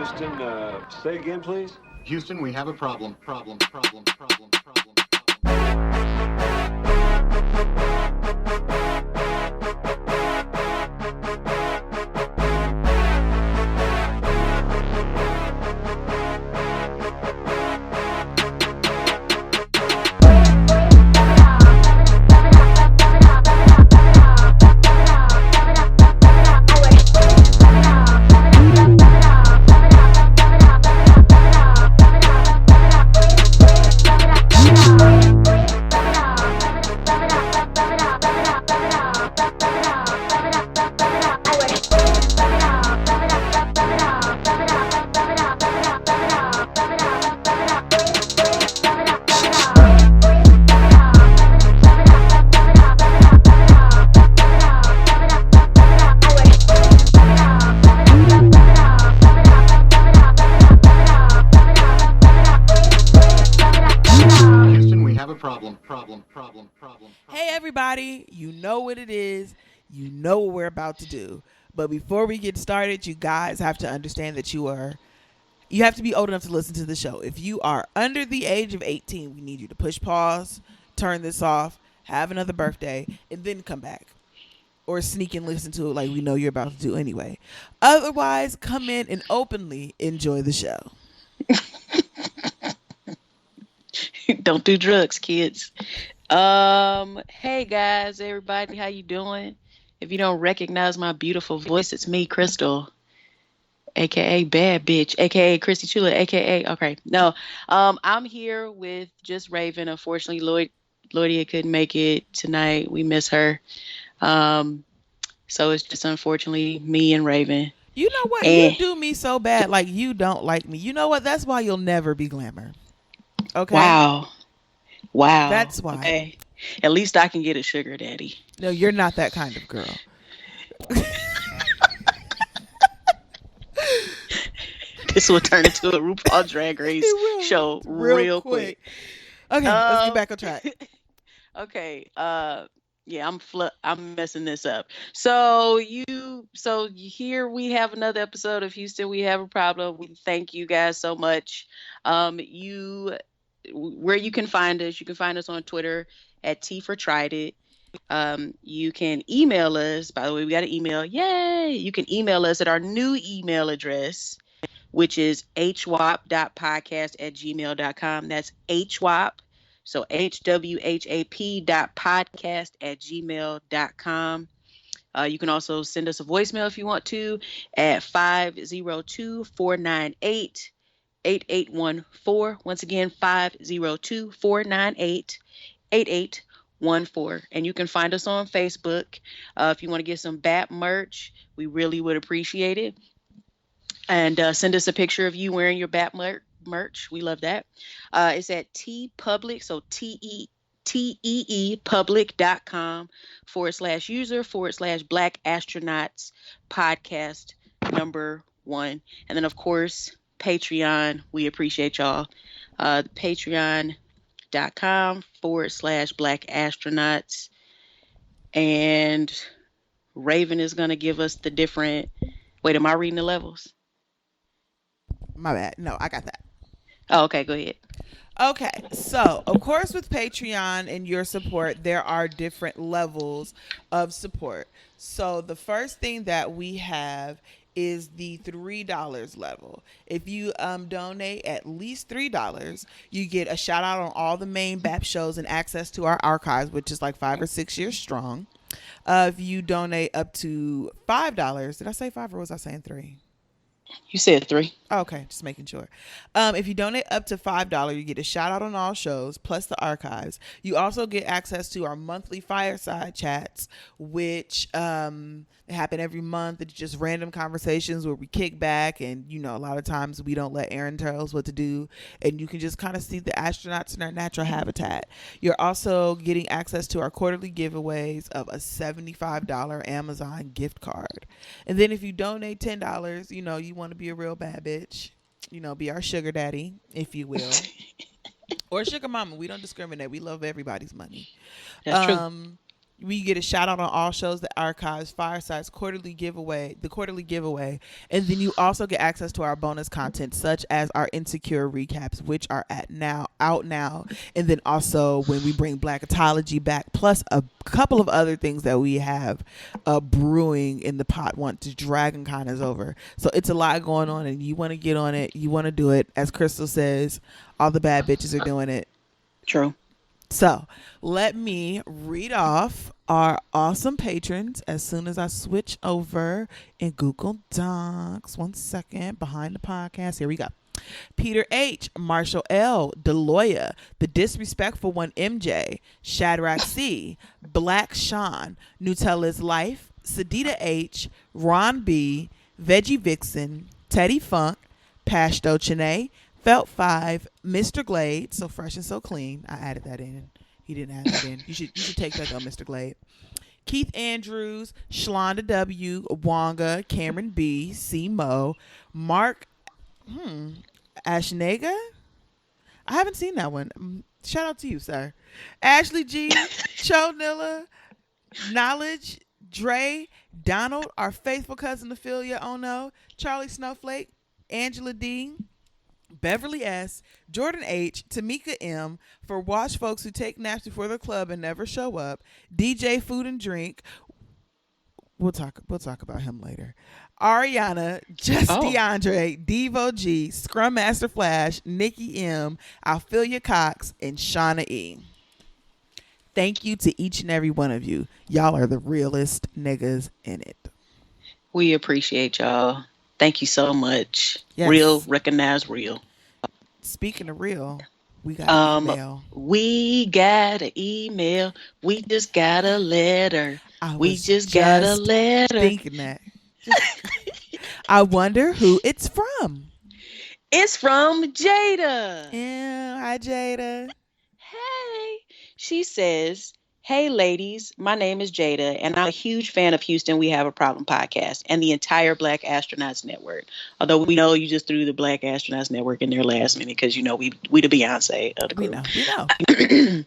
Houston, say again, please. Houston, we have a problem. Hey everybody, you know what it is. You know what we're about to do. But before we get started, you guys have to understand that you have to be old enough to listen to the show. If you are under the age of 18, we need you to push pause, turn this off, have another birthday, and then come back. Or sneak and listen to it like we know you're about to do anyway. Otherwise, come in and openly enjoy the show. Don't do drugs, kids. Hey guys, everybody, how you doing? If you don't recognize my beautiful voice, it's me, Crystal, aka Bad Bitch, aka Christy Chula, aka okay. No, I'm here with just Raven. Unfortunately, Lloydia couldn't make it tonight. We miss her. So it's just unfortunately me and Raven. You know what? You do me so bad, like you don't like me. You know what? That's why you'll never be Glamour. Okay. Wow. That's why. Okay. At least I can get a sugar daddy. No, you're not that kind of girl. This will turn into a RuPaul Drag Race show real quick. Okay, let's get back on track. Okay. Yeah, I'm messing this up. So here we have another episode of Houston. We have a problem. We thank you guys so much. Where you can find us on Twitter at T for Tried It. You can email us. By the way, we got an email. Yay! You can email us at our new email address, which is hwap.podcast@gmail.com. That's hwap. So hwap.podcast@gmail.com. You can also send us a voicemail if you want to at 502-498-8814. Once again, 502-498-8814. And you can find us on Facebook. If you want to get some BAP merch, we really would appreciate it. And send us a picture of you wearing your BAP merch. We love that. It's at tpublic, so TEE public.com/user/Black Astronauts podcast #1. And then, of course, Patreon. We appreciate y'all. Patreon.com/Black Astronauts. And Raven is going to give us the different. Wait, am I reading the levels? My bad. No, I got that. Oh, okay. Go ahead. Okay, so of course with Patreon and your support, there are different levels of support. So the first thing that we have is the $3 level. If you donate at least $3, you get a shout out on all the main BAP shows and access to our archives, which is like 5 or 6 years strong. If you donate up to $5, did I say 5 or was I saying 3? You said 3. Okay, just making sure. If you donate up to $5, you get a shout out on all shows, plus the archives. You also get access to our monthly fireside chats, which happen every month. It's just random conversations where we kick back, and a lot of times we don't let Aaron tell us what to do, and you can just kind of see the astronauts in their natural habitat. You're also getting access to our quarterly giveaways of a $75 Amazon gift card. And then if you donate $10, you want to be a real bad bitch, be our sugar daddy, if you will. Or sugar mama. We don't discriminate. We love everybody's money. That's true. We get a shout out on all shows, the archives, firesides, quarterly giveaway, and then you also get access to our bonus content, such as our insecure recaps, which are out now, and then also when we bring Blackatology back, plus a couple of other things that we have brewing in the pot once Dragon Con is over. So it's a lot going on, and you want to get on it, you want to do it. As Crystal says, all the bad bitches are doing it. True. So let me read off our awesome patrons as soon as I switch over in Google Docs. 1 second, behind the podcast. Here we go. Peter H, Marshall L, Deloya, The Disrespectful One MJ, Shadrach C, Black Sean, Nutella's Life, Sadita H, Ron B, Veggie Vixen, Teddy Funk, Pashto Chene, Felt 5, Mr. Glade, so fresh and so clean. I added that in. He didn't add that in. You should take that though, Mr. Glade. Keith Andrews, Shlonda W, Wonga, Cameron B, C Mo, Mark Ashnega. I haven't seen that one. Shout out to you, sir. Ashley G, Cho Nilla, Knowledge, Dre, Donald, our faithful cousin Ophelia Ono, Charlie Snowflake, Angela D, Beverly S, Jordan H, Tamika M, for watch folks who take naps before the club and never show up, DJ Food and Drink. We'll talk about him later. Ariana, Just DeAndre, Devo G, Scrum Master Flash, Nikki M, Alphilia Cox, and Shauna E. Thank you to each and every one of you. Y'all are the realest niggas in it. We appreciate y'all. Thank you so much. Yes. Real, recognize real. Speaking of real, we got an email. We got an email. We just got a letter. We just got a letter. Thinking that. I wonder who it's from. It's from Jada. Yeah, hi Jada. Hey. She says, "Hey ladies, my name is Jada and I'm a huge fan of Houston We Have a Problem podcast and the entire Black Astronauts Network." Although we know you just threw the Black Astronauts Network in there last minute because you know we the Beyonce of the group. We know.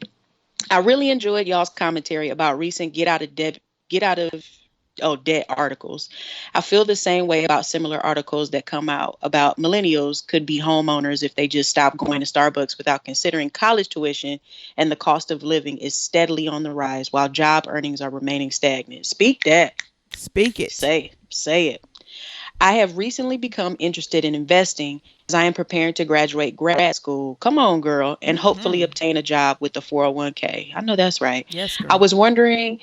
I really enjoyed y'all's commentary about recent get out of debt articles. I feel the same way about similar articles that come out about millennials could be homeowners if they just stop going to Starbucks without considering college tuition, and the cost of living is steadily on the rise while job earnings are remaining stagnant. Speak that. Speak it. Say it. I have recently become interested in investing as I am preparing to graduate grad school. Come on, girl, and hopefully obtain a job with the 401k. I know that's right. Yes, girl. I was wondering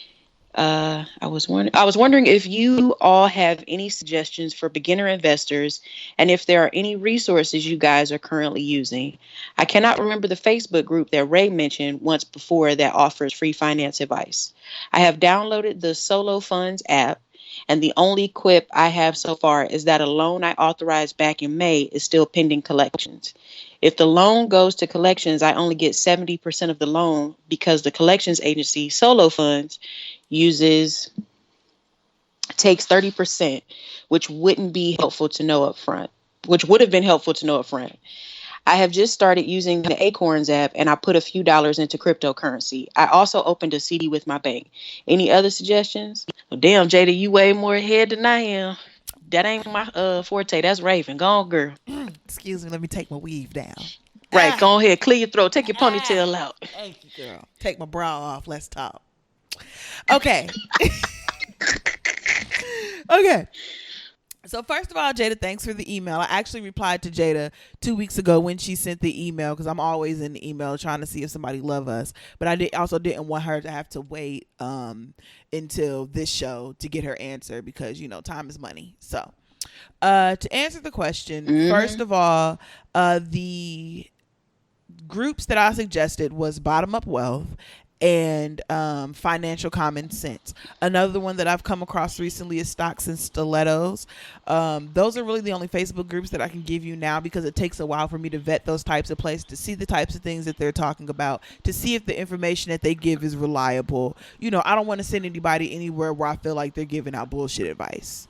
if you all have any suggestions for beginner investors and if there are any resources you guys are currently using. I cannot remember the Facebook group that Ray mentioned once before that offers free finance advice. I have downloaded the Solo Funds app, and the only quip I have so far is that a loan I authorized back in May is still pending collections. If the loan goes to collections, I only get 70% of the loan because the collections agency, Solo Funds, takes 30%, which would have been helpful to know up front. I have just started using the Acorns app, and I put a few dollars into cryptocurrency. I also opened a CD with my bank. Any other suggestions? Well, damn, Jada, you way more ahead than I am. That ain't my forte. That's Raven. Go on, girl. Excuse me. Let me take my weave down. Right. Go ahead. Clear your throat. Take your ponytail out. Thank you, girl. Take my bra off. Let's talk. Okay. Okay. So first of all, Jada, thanks for the email. I actually replied to Jada 2 weeks ago when she sent the email because I'm always in the email trying to see if somebody love us. But I also didn't want her to have to wait until this show to get her answer because, you know, time is money. So to answer the question, first of all, the groups that I suggested was Bottom Up Wealth and Financial Common Sense. Another one that I've come across recently is Stocks and Stilettos. Those are really the only Facebook groups that I can give you now because it takes a while for me to vet those types of places, to see the types of things that they're talking about, to see if the information that they give is reliable. You know, I don't want to send anybody anywhere where I feel like they're giving out bullshit advice.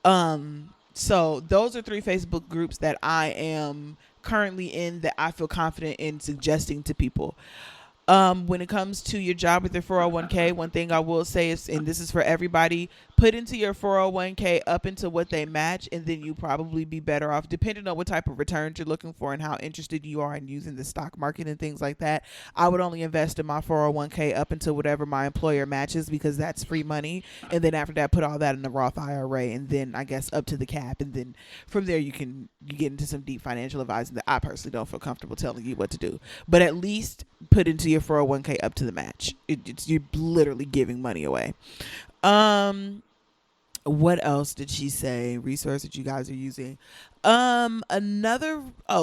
So those are 3 Facebook groups that I am currently in that I feel confident in suggesting to people. When it comes to your job with your 401k, one thing I will say is, and this is for everybody, put into your 401k up into what they match, and then you probably be better off depending on what type of returns you're looking for and how interested you are in using the stock market and things like that. I would only invest in my 401k up into whatever my employer matches, because that's free money. And then after that, put all that in the Roth IRA, and then I guess up to the cap. And then from there, you get into some deep financial advising that I personally don't feel comfortable telling you what to do. But at least put into your 401k up to the match. You're literally giving money away. What else did she say? Resource that you guys are using.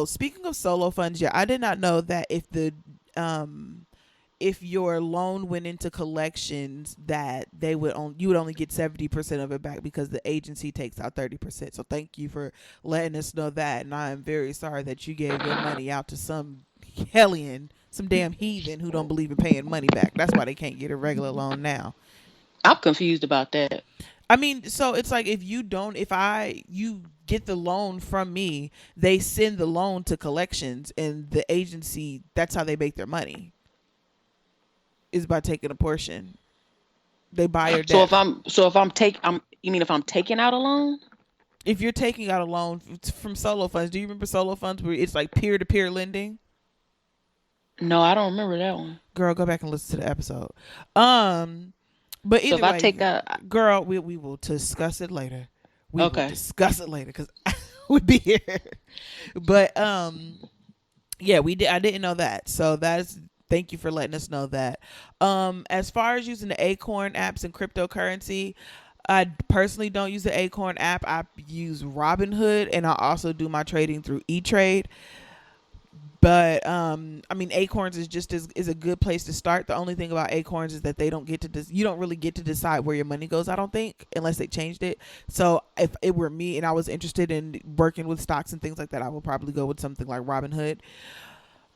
Speaking of solo funds, yeah, I did not know that if your loan went into collections, that you would only get 70% of it back, because the agency takes out 30%. So thank you for letting us know that. And I am very sorry that you gave your money out to some hellion, some damn heathen who don't believe in paying money back. That's why they can't get a regular loan now. I'm confused about that. I mean, so it's like, if you get the loan from me, they send the loan to collections, and the agency, that's how they make their money, is by taking a portion. They buy your debt. You mean if I'm taking out a loan? If you're taking out a loan from solo funds, do you remember solo funds where it's like peer-to-peer lending? No, I don't remember that one. Girl, go back and listen to the episode. But either way, I take that, girl, we will discuss it later. We will discuss it later, because we'll be here. But yeah, we did. I didn't know that, so thank you for letting us know that. As far as using the Acorn apps and cryptocurrency, I personally don't use the Acorn app. I use Robinhood, and I also do my trading through E-Trade. But I mean, Acorns is a good place to start. The only thing about Acorns is that they don't get to you don't really get to decide where your money goes, I don't think, unless they changed it. So if it were me and I was interested in working with stocks and things like that, I would probably go with something like Robinhood.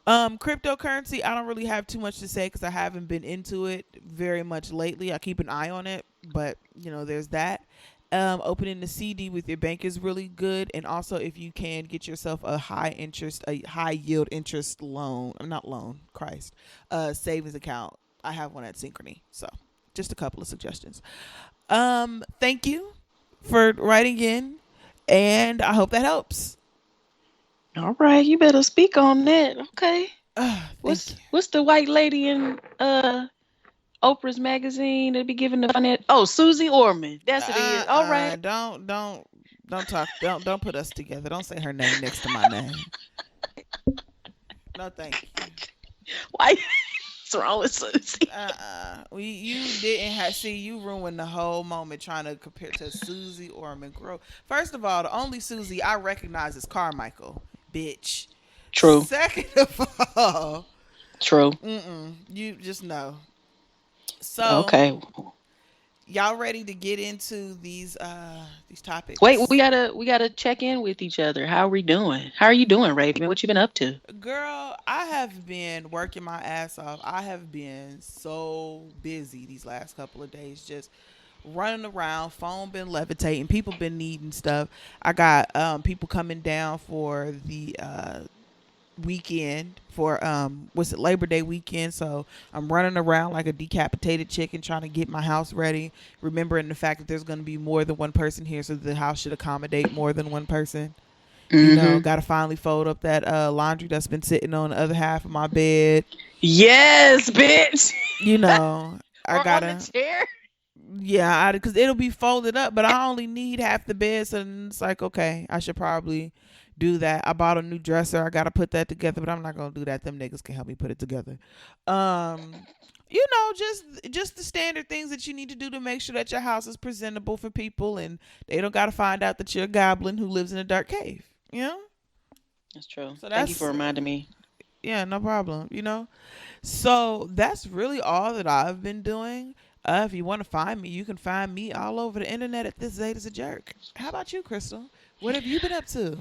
Cryptocurrency, I don't really have too much to say, because I haven't been into it very much lately. I keep an eye on it, but there's that. Opening the CD with your bank is really good. And also, if you can get yourself a high yield interest savings account. I have one at Synchrony. So just a couple of suggestions. Thank you for writing in, and I hope that helps. All right, you better speak on that. Okay. What's the white lady in Oprah's magazine that be giving the finance? Oh, Susie Orman. That's it is. All right. Don't talk. Don't put us together. Don't say her name next to my name. No, thank you. Why? What's wrong with Susie? You didn't have. See, you ruined the whole moment trying to compare to Susie Orman. First of all, the only Susie I recognize is Carmichael, bitch. True. Second of all, true. You just know. So okay, y'all ready to get into these topics? Wait, we gotta check in with each other. How are we doing? How are you doing, Raven? What you been up to? Girl, I have been working my ass off. I have been so busy these last couple of days, just running around. Phone been levitating. People been needing stuff. I got people coming down for the weekend for Labor Day weekend, so I'm running around like a decapitated chicken trying to get my house ready, remembering the fact that there's going to be more than one person here, so the house should accommodate more than one person. Gotta finally fold up that laundry that's been sitting on the other half of my bed. Yes, bitch. I gotta on the chair. Yeah, because it'll be folded up, but I only need half the bed, so it's like, okay, I should probably do that. I bought a new dresser. I gotta put that together, but I'm not gonna do that. Them niggas can help me put it together. Just the standard things that you need to do to make sure that your house is presentable for people, and they don't gotta find out that you're a goblin who lives in a dark cave. That's true. So thank you for reminding me. Yeah, no problem. So that's really all that I've been doing. If you want to find me, you can find me all over the internet at This Zayda's a Jerk. How about you, Crystal? What have you been up to?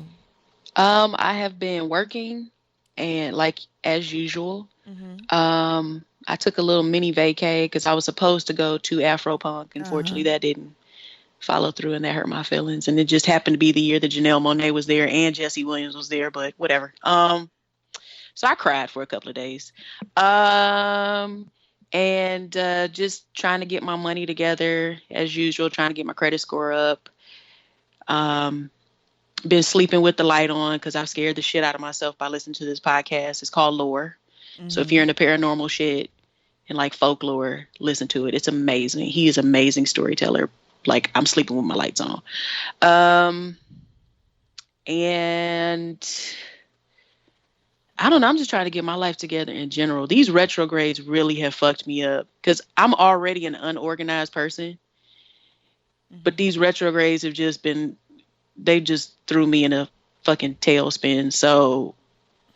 I have been working, and like as usual, I took a little mini vacay because I was supposed to go to Afropunk. Unfortunately, that didn't follow through, and that hurt my feelings. And it just happened to be the year that Janelle Monáe was there and Jesse Williams was there, but whatever. So I cried for a couple of days. And just trying to get my money together as usual, trying to get my credit score up. Been sleeping with the light on because I've scared the shit out of myself by listening to this podcast. It's called Lore. So if you're into paranormal shit and like folklore, listen to it. It's amazing. He is an amazing storyteller. Like, I'm sleeping with my lights on. And I don't know. I'm just trying to get my life together in general. These retrogrades really have fucked me up because I'm already an unorganized person. But these retrogrades have just been, they just threw me in a fucking tailspin. So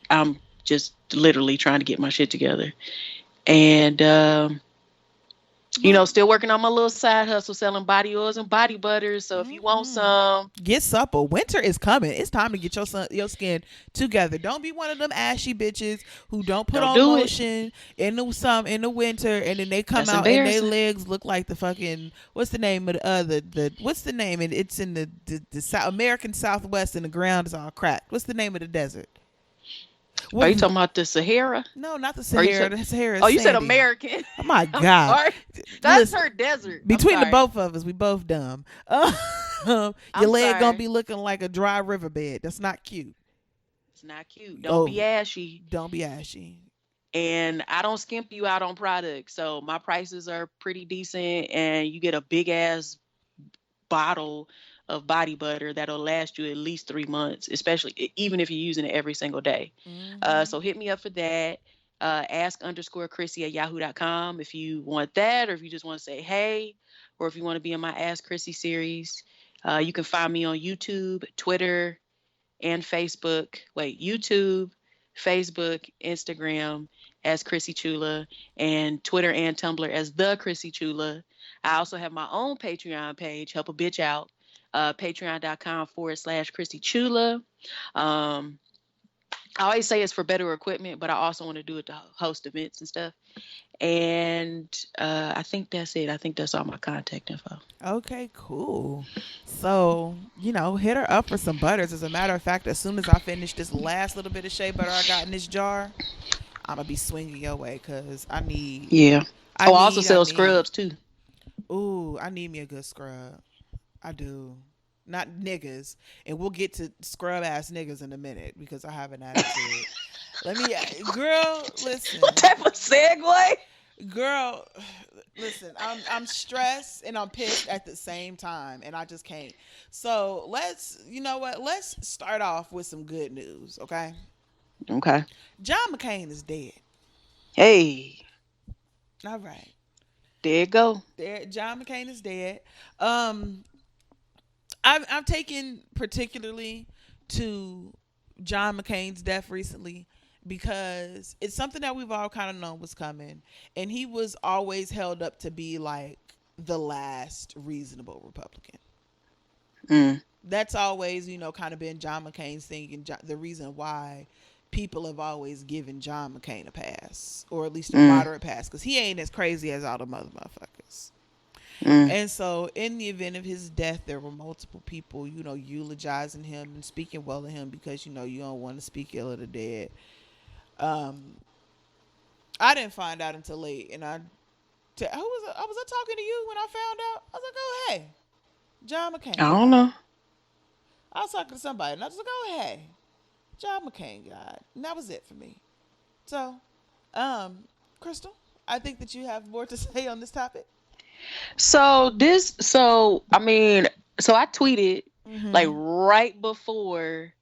I'm just literally trying to get my shit together. And, you know, still working on my little side hustle, selling body oils and body butters. So if you want some, get supple. Winter is coming. It's time to get your skin together. Don't be one of them ashy bitches who don't put on lotion in the winter, and then they come out and their legs look like the fucking, what's the name of what's the name? And it's in the South American Southwest, and the ground is all cracked. What's the name of the desert? Are you talking about the Sahara? No, not the Sahara. The Sahara is you said sandy. American. Oh my God. That's her desert. Between the both of us, we both dumb. Your leg gonna be looking like a dry riverbed. That's not cute. It's not cute. Don't be ashy. Don't be ashy. And I don't skimp you out on products. So my prices are pretty decent, and you get a big ass bottle of body butter that'll last you at least 3 months, especially even if you're using it every single day. So hit me up for that. Ask_Chrissy@yahoo.com if you want that, or if you just want to say hey, or if you want to be in my Ask Chrissy series. You can find me on YouTube, Twitter, and Facebook. YouTube, Facebook, Instagram as Chrissy Chula, and Twitter and Tumblr as The Chrissy Chula. I also have my own Patreon page, Help a Bitch Out. Patreon.com/Chrissy Chula. I always say it's for better equipment, but I also want to do it to host events and stuff. And I think that's it. I think that's all my contact info. Okay, cool. So, hit her up for some butters. As a matter of fact, as soon as I finish this last little bit of shea butter I got in this jar, I'm going to be swinging your way because I need... Yeah. I also sell scrubs too. Ooh, I need me a good scrub. I do. Not niggas. And we'll get to scrub ass niggas in a minute because I have an attitude. Girl, listen. What type of segue? Girl, listen, I'm stressed and I'm pissed at the same time, and I just can't. So let's start off with some good news, okay? Okay. John McCain is dead. Hey. All right. There you go. John McCain is dead. I've taken particularly to John McCain's death recently because it's something that we've all kind of known was coming, and he was always held up to be like the last reasonable Republican. That's always, kind of been John McCain's thing, and the reason why people have always given John McCain a pass, or at least a moderate pass, because he ain't as crazy as all the motherfuckers. And so in the event of his death, there were multiple people, eulogizing him and speaking well of him because, you don't want to speak ill of the dead. I didn't find out until late, and I was I talking to you when I found out? I was like, oh, hey, John McCain. I don't know. I was talking to somebody, and I was like, oh, hey, John McCain died. And that was it for me. So, Crystal, I think that you have more to say on this topic. So I tweeted like right before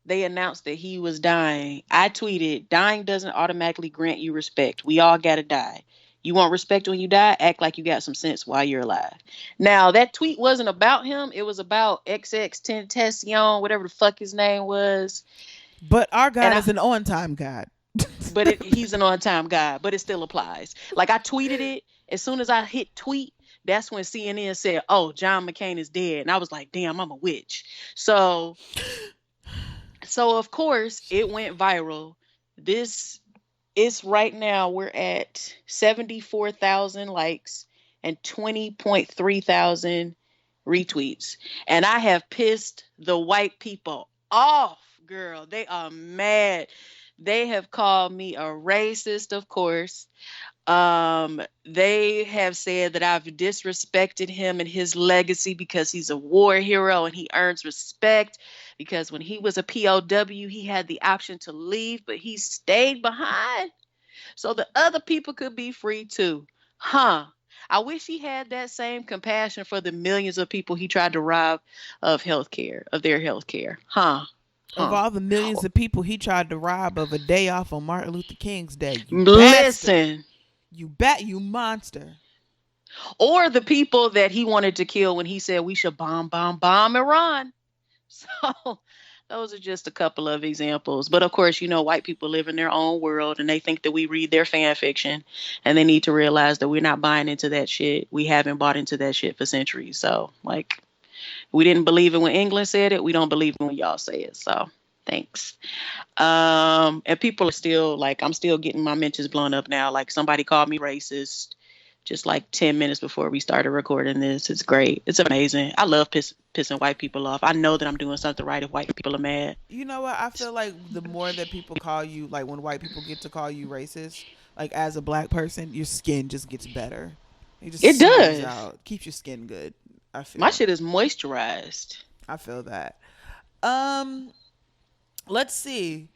they announced that he was dying. I tweeted, dying doesn't automatically grant you respect. We all gotta die. You want respect when you die? Act like you got some sense while you're alive. Now, that tweet wasn't about him. It was about XX whatever the fuck his name was. But our God is an on-time God. But he's an on-time God, but it still applies. Like, I tweeted it. As soon as I hit tweet, that's when CNN said, oh, John McCain is dead. And I was like, damn, I'm a witch. So of course, it went viral. It's right now, we're at 74,000 likes and 20.3 thousand retweets. And I have pissed the white people off, girl. They are mad. They have called me a racist, of course. They have said that I've disrespected him and his legacy because he's a war hero and he earns respect because when he was a POW, he had the option to leave, but he stayed behind so the other people could be free too. Huh. I wish he had that same compassion for the millions of people he tried to rob of healthcare, of their healthcare. Huh. Of Huh. all the millions of people he tried to rob of a day off on Martin Luther King's day. You Listen. bastard. You monster. Or the people that he wanted to kill when he said we should bomb Iran. So those are just a couple of examples. But of course, you know, white people live in their own world and they think that we read their fan fiction and they need to realize that we're not buying into that shit. We haven't bought into that shit for centuries. So like, we didn't believe it when England said it. We don't believe it when y'all say it. So thanks. And people are still like, I'm still getting my mentions blown up now. Like somebody called me racist just like 10 minutes before we started recording this. It's great. It's amazing. I love pissing white people off. I know that I'm doing something right if white people are mad. You know what? I feel like the more that people call you, like when white people get to call you racist, like as a black person, your skin just gets better. It does. Out. Keeps your skin good. I feel my shit is moisturized. I feel that. Let's see.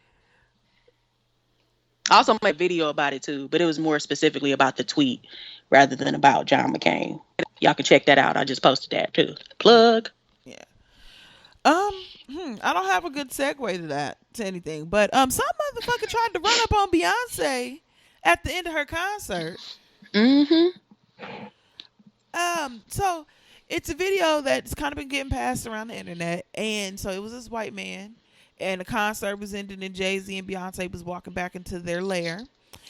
I also made a video about it too, but it was more specifically about the tweet rather than about John McCain. Y'all can check that out. I just posted that too. Plug. Yeah. I don't have a good segue to anything, but some motherfucker tried to run up on Beyonce at the end of her concert. So it's a video that's kind of been getting passed around the internet, and so it was this white man, and the concert was ending, and Jay-Z and Beyonce was walking back into their lair.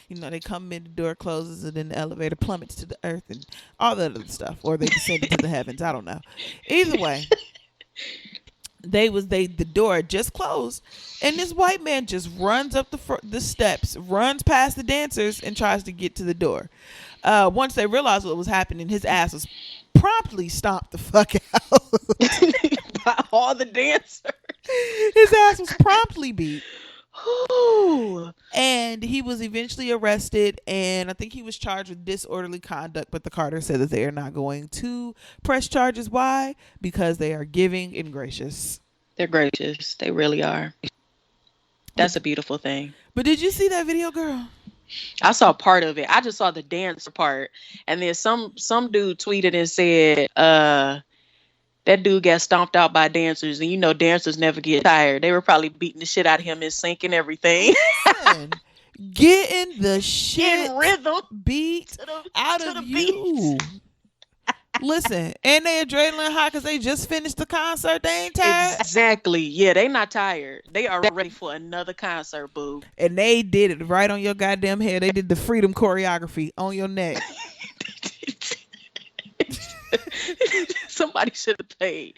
You know, they come in, the door closes, and then the elevator plummets to the earth and all that other stuff, or they descended to the heavens. I don't know. Either way, the door just closed, and this white man just runs up the steps, runs past the dancers, and tries to get to the door. Once they realized what was happening, his ass was promptly stomped the fuck out by all the dancers. His ass was promptly beat. Ooh. And he was eventually arrested, and I think he was charged with disorderly conduct, but the Carter said that they are not going to press charges. Why? Because they are giving and gracious. They're gracious. They really are. That's a beautiful thing. But did you see that video, girl? I saw part of it. I just saw the dancer part. And then some dude tweeted and said, that dude got stomped out by dancers, and you know dancers never get tired. They were probably beating the shit out of him in sync and everything. Listen, getting the shit in rhythm beat out of you. Listen, and they adrenaline high because they just finished the concert. They ain't tired. Exactly. Yeah, they not tired. They are ready for another concert, boo. And they did it right on your goddamn head. They did the freedom choreography on your neck. Somebody should have played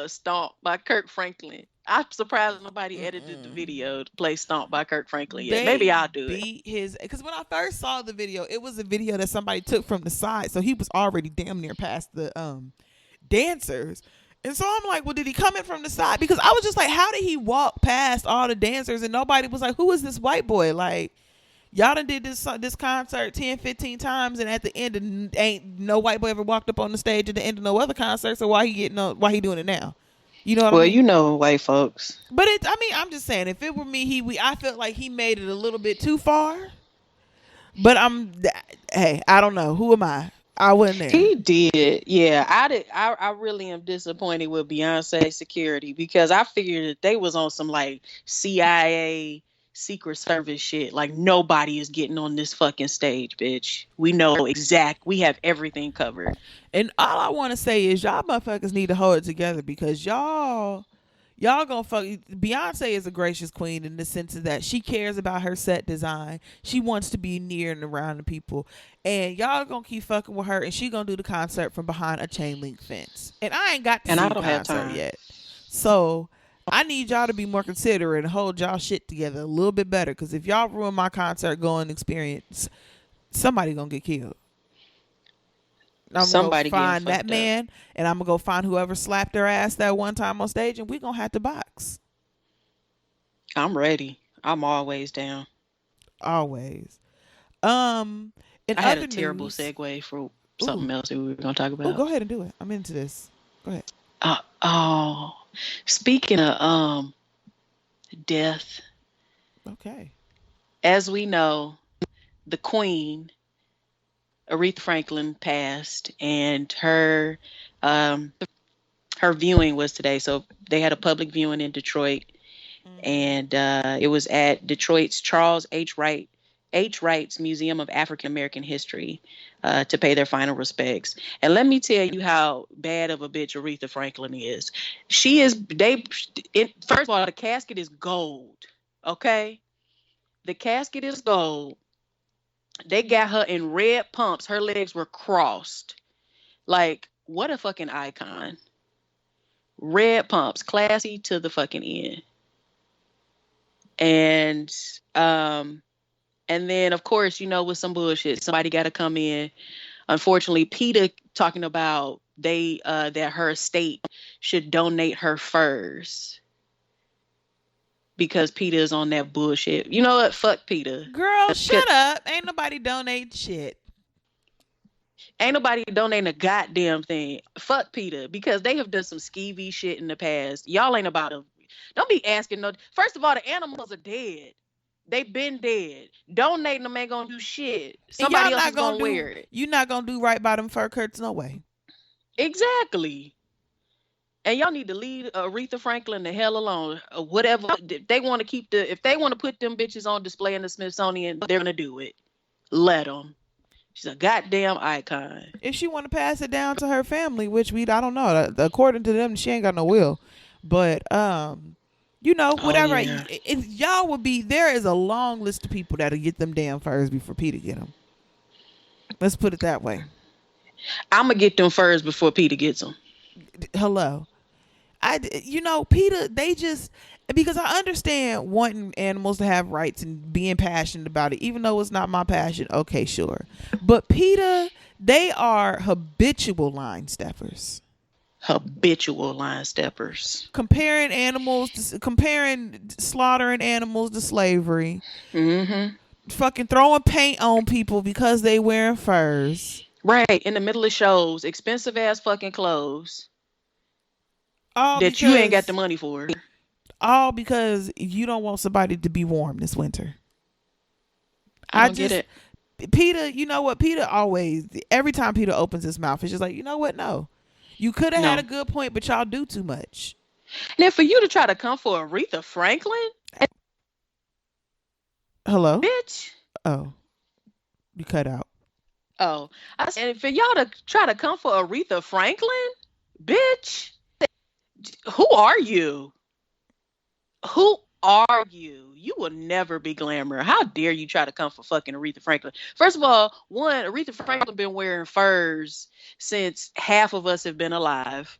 Stomp by Kirk Franklin. I'm surprised nobody edited the video to play Stomp by Kirk Franklin yet. Maybe I'll do it. Because when I first saw the video, it was a video that somebody took from the side, so he was already damn near past the dancers. And so I'm like, well, did he come in from the side? Because I was just like, how did he walk past all the dancers and nobody was like, who is this white boy? Like, y'all done did this concert 10, 15 times, and at the end, ain't no white boy ever walked up on the stage at the end of no other concert. So why he doing it now? You know what I mean? You know white folks. But I'm just saying, if it were me, I felt like he made it a little bit too far. But I don't know. Who am I? I wasn't there. He did. Yeah, I really am disappointed with Beyonce security because I figured that they was on some like CIA Secret Service shit. Like nobody is getting on this fucking stage, bitch. We know we have everything covered. And all I want to say is y'all motherfuckers need to hold it together because y'all gonna fuck. Beyonce is a gracious queen in the sense of that she cares about her set design. She wants to be near and around the people. And y'all gonna keep fucking with her, and she gonna do the concert from behind a chain link fence. And I ain't got to see the concert yet. So I need y'all to be more considerate and hold y'all shit together a little bit better. Because if y'all ruin my concert going experience, somebody gonna get killed. I'm gonna go find that man, and I'm gonna go find whoever slapped her ass that one time on stage, and we gonna have to box. I'm ready. I'm always down. Always. In I had a other terrible news, segue for ooh, something else that we were going to talk ooh, about. go ahead and do it. I'm into this. Go ahead. Oh, speaking of death, Okay. as we know, the Queen, Aretha Franklin, passed, and her viewing was today. So they had a public viewing in Detroit, and it was at Detroit's Charles H. Wright's Museum of African American History to pay their final respects. And let me tell you how bad of a bitch Aretha Franklin is. She is. First of all, the casket is gold. Okay, the casket is gold. They got her in red pumps. Her legs were crossed. Like, what a fucking icon. Red pumps, classy to the fucking end. And then of course, with some bullshit, somebody got to come in. Unfortunately, PETA talking about that her estate should donate her furs because PETA is on that bullshit. You know what? Fuck PETA. Girl, shut up. Ain't nobody donate shit. Ain't nobody donating a goddamn thing. Fuck PETA, because they have done some skeevy shit in the past. Y'all ain't about to. Don't be asking no. First of all, the animals are dead. They've been dead. Donating them ain't gonna do shit. Somebody else is gonna wear it. You're not gonna do right by them fur coats, no way. Exactly. And y'all need to leave Aretha Franklin the hell alone. Whatever. If they want to put them bitches on display in the Smithsonian, they're gonna do it. Let them. She's a goddamn icon. If she want to pass it down to her family, which I don't know. According to them, she ain't got no will. But whatever. Oh, yeah. If y'all would be, there is a long list of people that'll get them damn furs before PETA get them. Let's put it that way. I'm gonna get them furs before PETA gets them. Hello. PETA, they just, because I understand wanting animals to have rights and being passionate about it, even though it's not my passion. Okay, sure. But PETA, they are habitual line steppers. Habitual line steppers. Comparing slaughtering animals to slavery. Mm-hmm. Fucking throwing paint on people because they wearing furs. Right, in the middle of shows, expensive ass fucking clothes. All that you ain't got the money for. All because you don't want somebody to be warm this winter. I don't get it. PETA, you know what? PETA always, every time PETA opens his mouth, it's just like, you know what? No. You could have had a good point, but y'all do too much. And then for you to try to come for Aretha Franklin? Hello? Bitch. Oh. You cut out. Oh. I said, for y'all to try to come for Aretha Franklin? Bitch. Who are you? Who are you? You will never be Glamour. How dare you try to come for fucking Aretha Franklin? First of all, one, Aretha Franklin been wearing furs since half of us have been alive.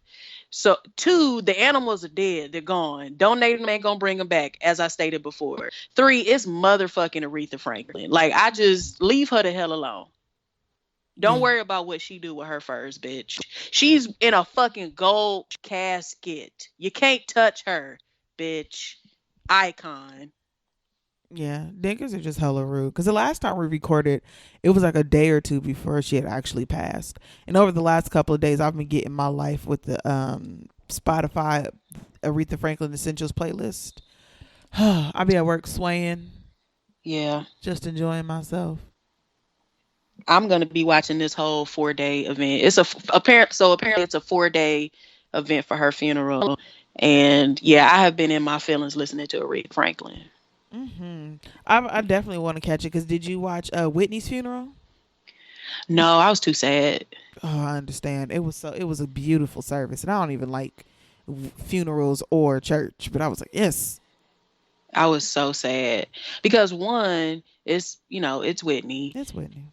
So, two, the animals are dead. They're gone. Donating them ain't gonna bring them back, as I stated before. Three, it's motherfucking Aretha Franklin. Like, I just leave her the hell alone. Don't worry about what she do with her furs, bitch. She's in a fucking gold casket. You can't touch her, bitch. Icon. Yeah, dinkers are just hella rude. Because the last time we recorded, it was like a day or two before she had actually passed. And over the last couple of days, I've been getting my life with the Spotify Aretha Franklin Essentials playlist. I'll be at work swaying. Yeah. Just enjoying myself. I'm gonna be watching this whole 4-day event. Apparently it's a 4-day event for her funeral, and yeah, I have been in my feelings listening to Aretha Franklin. Mm-hmm. I definitely want to catch it. Because did you watch Whitney's funeral? No, I was too sad. Oh, I understand. It was a beautiful service, and I don't even like funerals or church, but I was like, yes. I was so sad because one, it's Whitney. It's Whitney.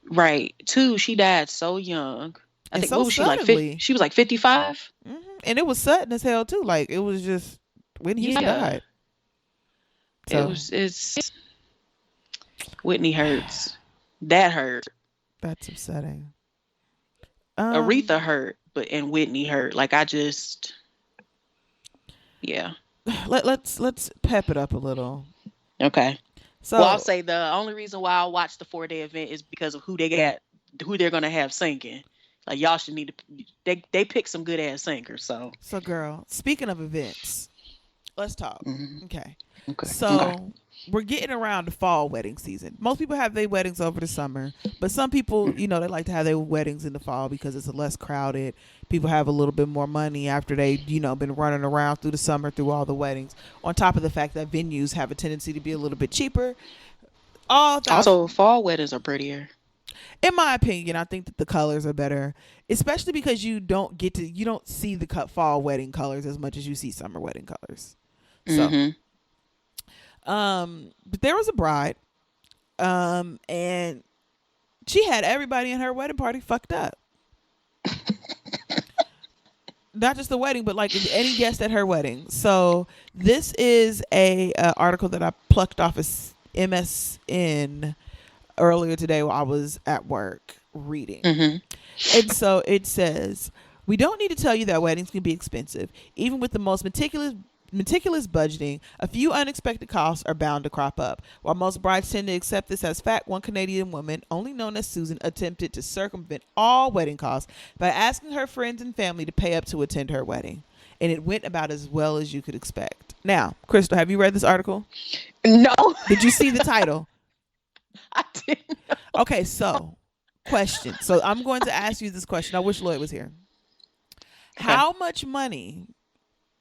Right. Two, she died so young. I think, so what was suddenly. She was like 55. Mm-hmm. And it was sudden as hell too. Like, it was just when he died. So it's Whitney hurts. That hurt. That's upsetting. Aretha hurt, and Whitney hurt. Like, I just, yeah. Let's pep it up a little. Okay. So Well, I'll say the only reason why I watch the 4-day event is because of who they're gonna have singing. Like y'all should need to. They pick some good ass singers. So. so girl, speaking of events, let's talk. Mhm. Okay. Okay. Okay. So we're getting around the fall wedding season. Most people have their weddings over the summer, but some people, they like to have their weddings in the fall because it's less crowded. People have a little bit more money after they, been running around through the summer through all the weddings. On top of the fact that venues have a tendency to be a little bit cheaper. Also, fall weddings are prettier. In my opinion, I think that the colors are better, especially because you don't see the fall wedding colors as much as you see summer wedding colors. So, Mm-hmm. but there was a bride, and she had everybody in her wedding party fucked up. Not just the wedding, but like any guest at her wedding. So this is a article that I plucked off of MSN earlier today while I was at work reading. Mm-hmm. And so it says, we don't need to tell you that weddings can be expensive. Even with the most meticulous budgeting, a few unexpected costs are bound to crop up. While most brides tend to accept this as fact, one Canadian woman, only known as Susan, attempted to circumvent all wedding costs by asking her friends and family to pay up to attend her wedding. And it went about as well as you could expect. Now, Crystal, have you read this article? No. Did you see the title? I didn't. Okay, so question. So I'm going to ask you this question. I wish Lloyd was here. Okay. How much money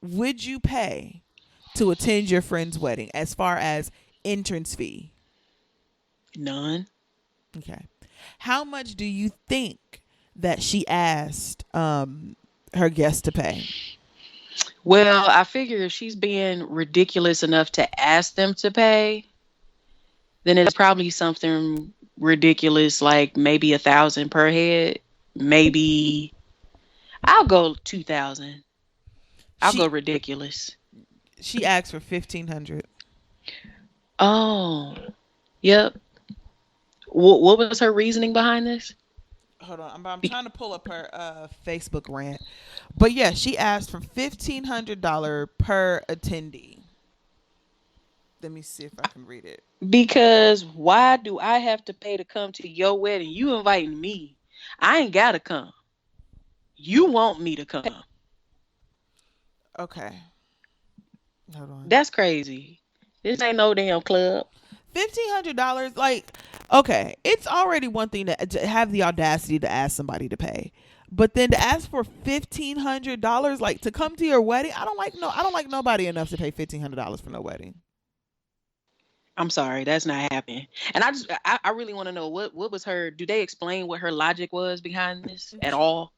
would you pay to attend your friend's wedding as far as entrance fee? None. Okay. How much do you think that she asked her guests to pay? Well, I figure if she's being ridiculous enough to ask them to pay, then it's probably something ridiculous, like maybe 1,000 per head. Maybe I'll go 2,000. I'll go ridiculous. She asked for 1,500. Oh, yep. What was her reasoning behind this? Hold on, I'm trying to pull up her Facebook rant. But yeah, she asked for $1,500 per attendee. Let me see if I can read it. Because why do I have to pay to come to your wedding? You inviting me. I ain't gotta come. You want me to come. Okay. Hold on. That's crazy. This ain't no damn club. $1,500, like, okay, it's already one thing to have the audacity to ask somebody to pay, but then to ask for $1,500, like, to come to your wedding, I don't like nobody enough to pay $1,500 for no wedding. I'm sorry, that's not happening. And I really want to know what was her. Do they explain what her logic was behind this at all?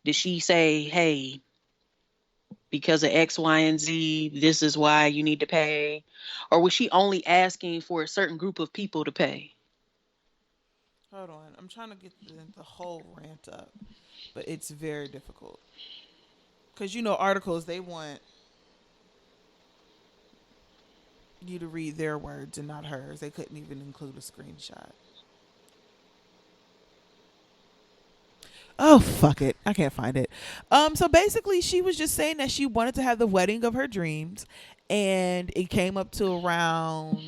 Did she say, "Hey, because of X, Y, and Z, this is why you need to pay," or was she only asking for a certain group of people to pay? Hold on, I'm trying to get the whole rant up, but it's very difficult because articles, they want you to read their words and not hers. They couldn't even include a screenshot. Oh, fuck it. I can't find it. So basically she was just saying that she wanted to have the wedding of her dreams, and it came up to around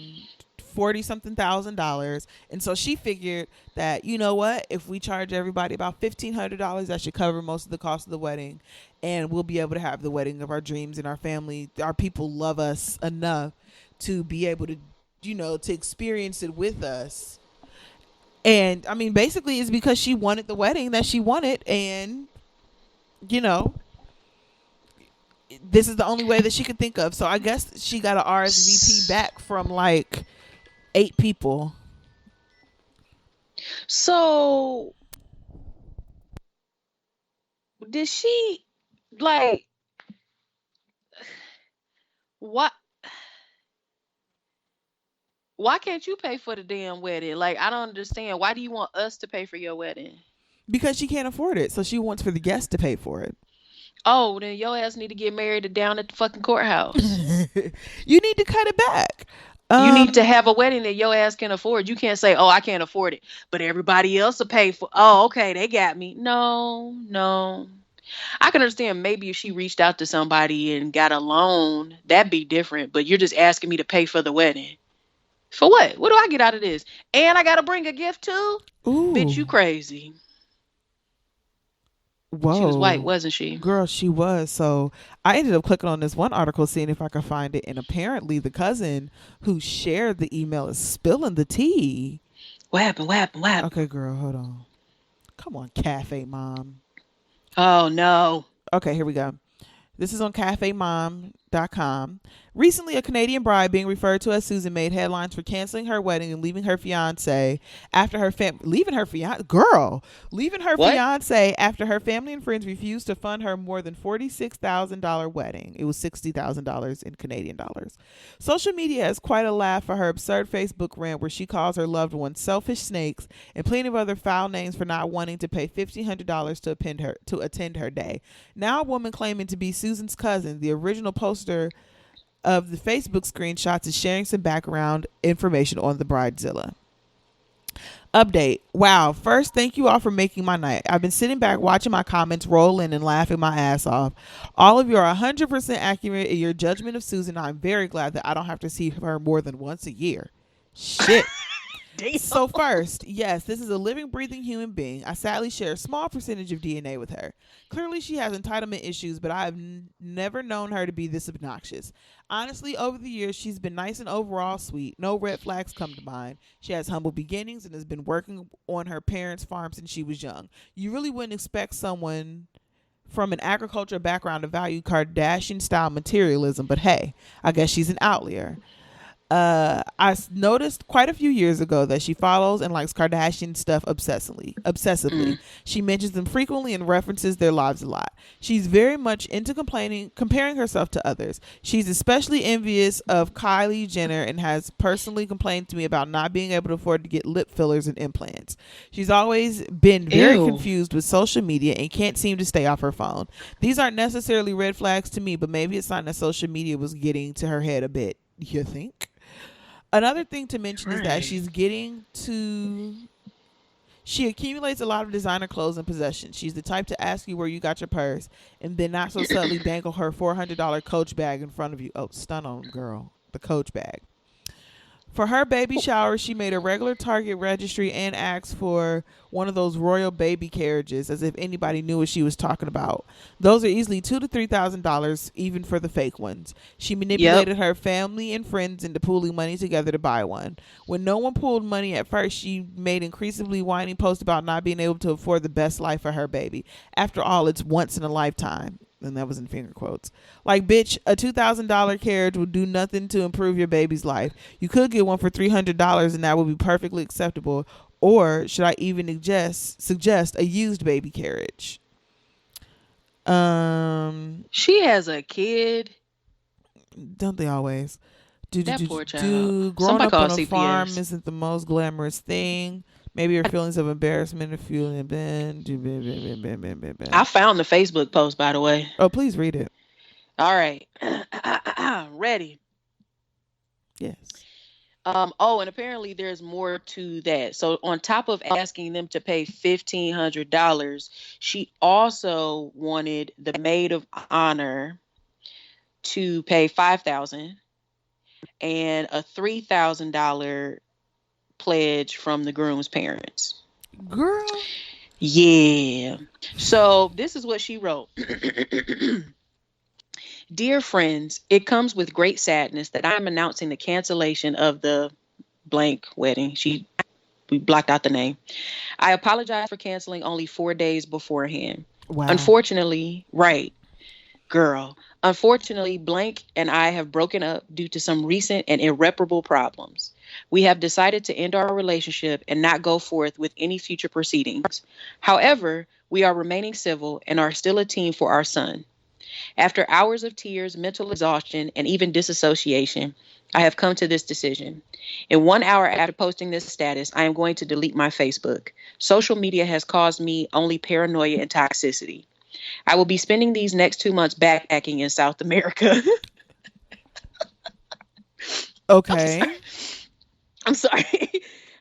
40 something $1,000. And so she figured that, you know what, if we charge everybody about $1,500, that should cover most of the cost of the wedding, and we'll be able to have the wedding of our dreams, and our family, our people love us enough to be able to, to experience it with us. And I mean, basically it's because she wanted the wedding that she wanted, and this is the only way that she could think of. So I guess she got an RSVP back from like 8 people. So did she, like, what? Why can't you pay for the damn wedding? Like, I don't understand. Why do you want us to pay for your wedding? Because she can't afford it, so she wants for the guests to pay for it. Oh, then your ass need to get married down at the fucking courthouse. You need to cut it back. You need to have a wedding that your ass can afford. You can't say, "Oh, I can't afford it," but everybody else will pay for. Oh, okay, they got me. No. I can understand maybe if she reached out to somebody and got a loan, that'd be different. But you're just asking me to pay for the wedding. For what? What do I get out of this? And I gotta bring a gift too? Bitch, Ooh. you crazy. She was white, Whoa. wasn't she? Girl, she was. So I ended up clicking on this one article, seeing if I could find it. And apparently, the cousin who shared the email is spilling the tea. What happened? What happened? What happened? Okay, girl, hold on. Come on, Cafe Mom. Oh no. Okay, here we go. This is on cafemom.com. Recently, a Canadian bride being referred to as Susan made headlines for canceling her wedding and leaving her fiance after her leaving her What? fiance after her family and friends refused to fund her more than $46,000 wedding. It was $60,000 in Canadian dollars. Social media has quite a laugh for her absurd Facebook rant where she calls her loved ones selfish snakes and plenty of other foul names for not wanting to pay $1,500 to attend her day. Now, a woman claiming to be Susan's cousin, the original poster of the Facebook screenshots, is sharing some background information on the Bridezilla. Update. Wow. First, thank you all for making my night. I've been sitting back watching my comments roll in and laughing my ass off. All of you are 100% accurate in your judgment of Susan. I'm very glad that I don't have to see her more than once a year. Shit. So first, yes, this is a living, breathing human being. I sadly share a small percentage of DNA with her. Clearly, she has entitlement issues, but I have never known her to be this obnoxious. Honestly, over the years, she's been nice and overall sweet. No red flags come to mind. She has humble beginnings and has been working on her parents' farm since she was young. You really wouldn't expect someone from an agricultural background to value Kardashian-style materialism, but hey, I guess she's an outlier. I noticed quite a few years ago that she follows and likes Kardashian stuff obsessively. She mentions them frequently and references their lives a lot. She's very much into comparing herself to others. She's especially envious of Kylie Jenner and has personally complained to me about not being able to afford to get lip fillers and implants. She's always been very confused with social media and can't seem to stay off her phone. These aren't necessarily red flags to me, but maybe it's a sign that social media was getting to her head a bit. You think? Another thing to mention is that she accumulates a lot of designer clothes and possessions. She's the type to ask you where you got your purse and then not so subtly dangle her $400 Coach bag in front of you. Oh, stun on girl. The Coach bag. For her baby shower, she made a regular Target registry and asked for one of those royal baby carriages, as if anybody knew what she was talking about. Those are easily $2,000 to $3,000, even for the fake ones. She manipulated her family and friends into pooling money together to buy one. When no one pooled money at first, she made increasingly whining posts about not being able to afford the best life for her baby. After all, it's once in a lifetime. And that was in finger quotes. Like, bitch, a $2,000 carriage would do nothing to improve your baby's life. You could get one for $300 and that would be perfectly acceptable. Or should I even suggest a used baby carriage? She has a kid. Don't they always? That poor child. Growing Somebody up call on a CPS. farm isn't the most glamorous thing. Maybe her feelings of embarrassment and feeling I found the Facebook post, by the way. Oh, please read it. All right. Ready. Yes. And apparently there's more to that. So on top of asking them to pay $1,500, she also wanted the maid of honor to pay $5,000 and a $3,000 pledge from the groom's parents. Girl. Yeah. So this is what she wrote. Dear friends, it comes with great sadness that I am announcing the cancellation of the blank wedding. We blocked out the name. I apologize for canceling only 4 days beforehand. Wow. Unfortunately, right, girl. Unfortunately, blank and I have broken up due to some recent and irreparable problems. We have decided to end our relationship and not go forth with any future proceedings. However, we are remaining civil and are still a team for our son. After hours of tears, mental exhaustion, and even disassociation, I have come to this decision. In 1 hour after posting this status, I am going to delete my Facebook. Social media has caused me only paranoia and toxicity. I will be spending these next 2 months backpacking in South America. Okay. I'm sorry.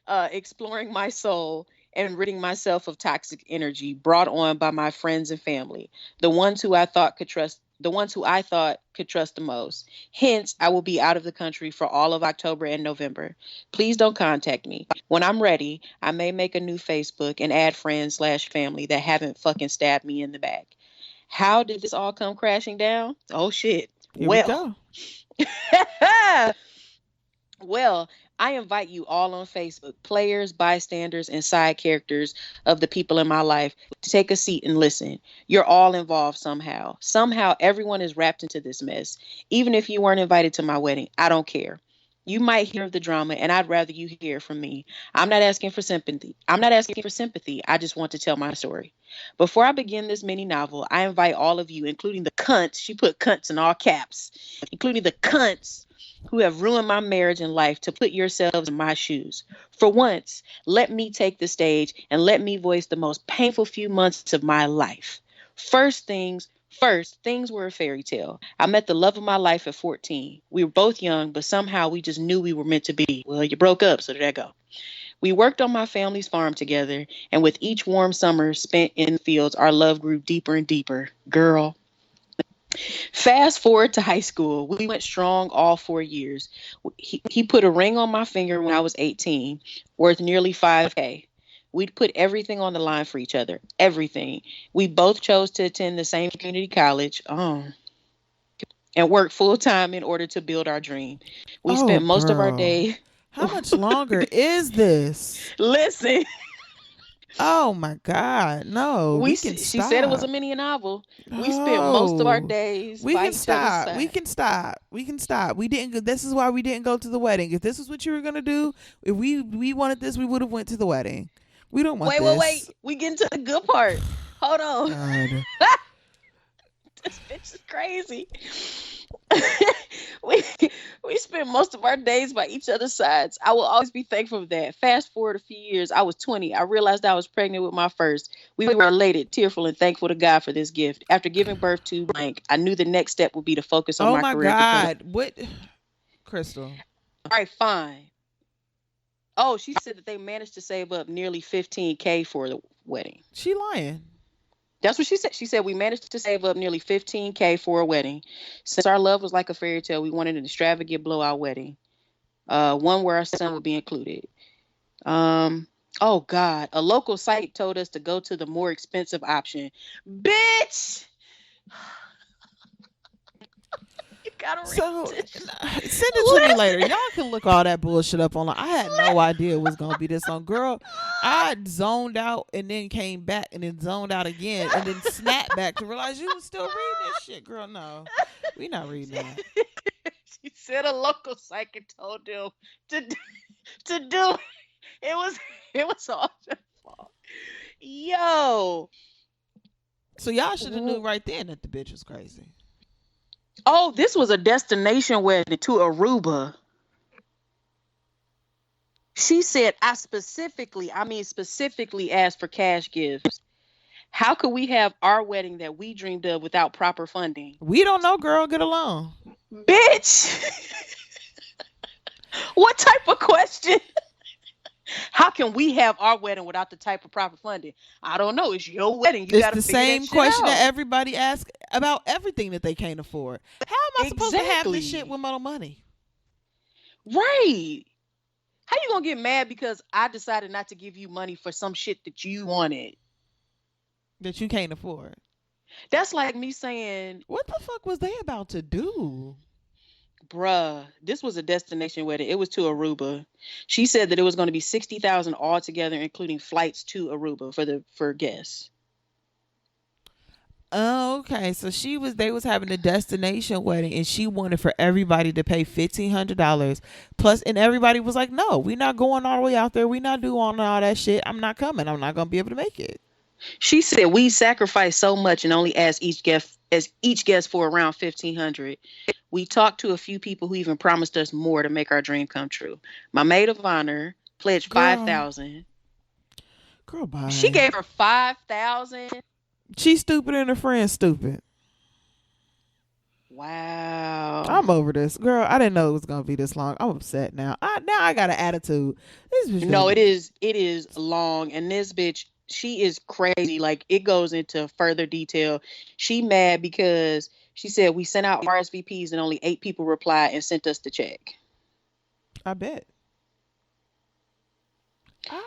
Exploring my soul and ridding myself of toxic energy brought on by my friends and family, the ones who I thought could trust the ones who I thought could trust the most. Hence, I will be out of the country for all of October and November. Please don't contact me. When I'm ready, I may make a new Facebook and add friends/family that haven't fucking stabbed me in the back. How did this all come crashing down? Oh shit. Here we Well, go. well, I invite you all on Facebook, players, bystanders, and side characters of the people in my life, to take a seat and listen. You're all involved somehow. Somehow, everyone is wrapped into this mess. Even if you weren't invited to my wedding, I don't care. You might hear of the drama, and I'd rather you hear from me. I'm not asking for sympathy. I just want to tell my story. Before I begin this mini novel, I invite all of you, including the cunts, she put cunts in all caps, including the cunts who have ruined my marriage and life, to put yourselves in my shoes. For once, let me take the stage and let me voice the most painful few months of my life. First, things were a fairy tale. I met the love of my life at 14. We were both young, but somehow we just knew we were meant to be. Well, you broke up, so there that go. We worked on my family's farm together, and with each warm summer spent in the fields, our love grew deeper and deeper. Girl. Fast forward to high school. We went strong all 4 years. He put a ring on my finger when I was 18, worth nearly $5K. We'd put everything on the line for each other. Everything. We both chose to attend the same community college. And work full time in order to build our dream. We spent most of our day. How much longer is this? Listen. Oh my God. No. We can She stop. said it was a mini novel. We spent most of our days. We by can each stop. other's side. We can stop. We didn't. This is why we didn't go to the wedding. If this is what you were gonna do, if we wanted this, we would have went to the wedding. We don't want this. Wait. We getting to the good part. Hold on. God. This bitch is crazy. we spent most of our days by each other's sides. I will always be thankful for that. Fast forward a few years, I was 20. I realized I was pregnant with my first. We were elated, tearful, and thankful to God for this gift. After giving birth to blank, I knew the next step would be to focus on my career. Oh my God. What? Crystal. All right, fine. Oh, she said that they managed to save up nearly $15K for the wedding. She lying. That's what she said. She said, we managed to save up nearly $15K for a wedding. Since our love was like a fairy tale, we wanted an extravagant blowout wedding. One where our son would be included. Oh God, a local site told us to go to the more expensive option. Bitch! You gotta read this. Send it to me later. Y'all can look all that bullshit up online. I had no idea it was gonna be this long. Girl, I zoned out and then came back and then zoned out again and then snapped back to realize you was still reading this shit. Girl, no. We not reading that. She said a local psychic told them to do it was all their fault. Yo. So y'all should have knew right then that the bitch was crazy. Oh, this was a destination wedding to Aruba. She said, I specifically asked for cash gifts. How could we have our wedding that we dreamed of without proper funding? We don't know, girl. Get along. Bitch. What type of question? How can we have our wedding without the type of proper funding? I don't know. It's your wedding. You It's the same question out. that everybody asks about everything that they can't afford. How am I supposed to have this shit with no money? Right. How you gonna get mad because I decided not to give you money for some shit that you wanted? That you can't afford. That's like me saying, what the fuck was they about to do? Bruh, this was a destination wedding. It was to Aruba. She said that it was going to be $60,000 altogether, including flights to Aruba for guests. Oh, okay. So they was having a destination wedding and she wanted for everybody to pay $1,500 plus, and everybody was like, no, we're not going all the way out there. We're not doing all that shit. I'm not coming. I'm not going to be able to make it. She said we sacrificed so much and only asked each guest for around $1,500. We talked to a few people who even promised us more to make our dream come true. My maid of honor pledged $5,000. Girl, bye. She gave her $5,000. She's stupid and her friend's stupid. Wow. I'm over this. Girl, I didn't know it was going to be this long. I'm upset now. I got an attitude. No, it is long. And this bitch, she is crazy. Like, it goes into further detail. She mad because She said, we sent out RSVPs and only 8 people replied and sent us the check. I bet.